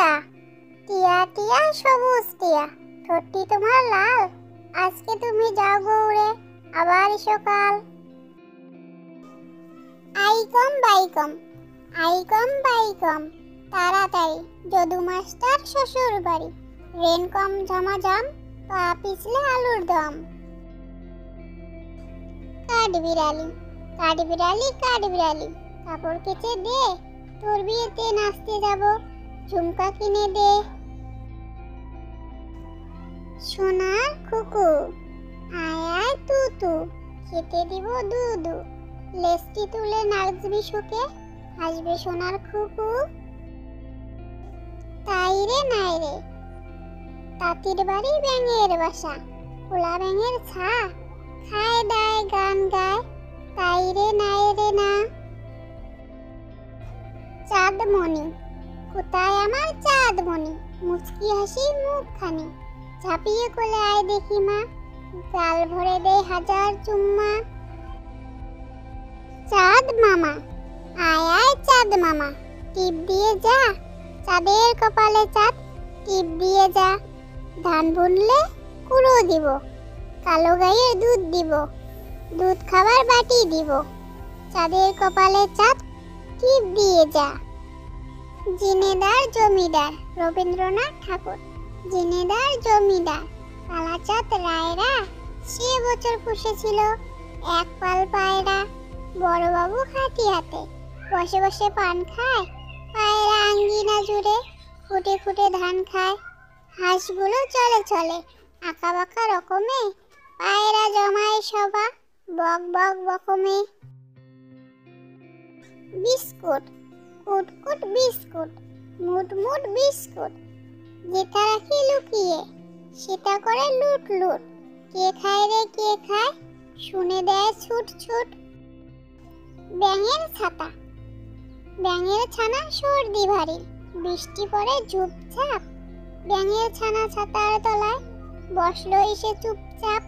টিয়া টিয়া টিয়া সবুজ টিয়া, ঠোঁটটি তোমার লাল, আজকে তুমি যাও গো উড়ে, আবার সকাল। আইকম বাইকম আইকম বাইকম, তাড়াতাড়ি যদু মাস্টার শ্বশুর বাড়ি, রেন কম ঝমাঝম, পা পিছলে আলুর দম। কাঠবিড়ালি কাঠবিড়ালি কাঠবিড়ালি, কাপড় কেচে দে, তোর বিয়েতে নাচতে যাব, ঝুমকা কিনে দে। সোনার খুকু আয় আয় তুতু, খেতে দিব দুধু, লেজটি তুলে নাচবি সুখে, হাসবে সোনার খুকু। তাই রে নাই রে, তাঁতির বাড়ি ব্যাঙের বাসা, খোলা ব্যাঙের ছা, খায় দায় গান গায়, তাই রে নাই রে না। চাঁদমণি কোথায় আমার চাঁদমণি, মুচকি হাসি মুখখানি, ঝাঁপিয়ে কোলে আয় দেখি মা, গাল ভরে দে হাজার চুম্মা। চাঁদ মামা আয় আয় চাঁদ মামা, টিপ দিয়ে যা, চাঁদের কপালে চাঁদ, টিপ দিয়ে যা। ধান বুনলে কুড়ো দিব, কালো গাইয়ের দুধ দিব, দুধ খাবার বাটি দিব, চাঁদের কপালে চাঁদ, টিপ দিয়ে যা। জিনেদার জমিদার রবীন্দ্রনাথ ঠাকুর, জিনেদার জমিদার কালাচাঁদ রায়রা, সে বছর পুষেছিল এক পাল পায়রা, বড়বাবু খাটি হাতে বসে বসে পান খায়, পায়রা আঙ্গিনা জুড়ে খুঁটে খুঁটে ধান খায়, হাঁসগুলো চলে চলে আঁকা বাঁকা রকমে, পায়রা জমায় সভা বক বক বকমে। বিস্কুট কুট কুট বিস্কুট, মুট মুট বিস্কুট, যেটা রাখি লুকিয়ে সেটা করে লুট লুট, কে খায় রে কে খায়, শুনে দেয় ছুট ছুট। ব্যাঙের ছাতা ব্যাঙের ছানা সর্দি ভারী, বৃষ্টি পড়ে ঝুপঝাপ, ব্যাঙের ছানা ছাতার তলায় বসলো এসে চুপচাপ।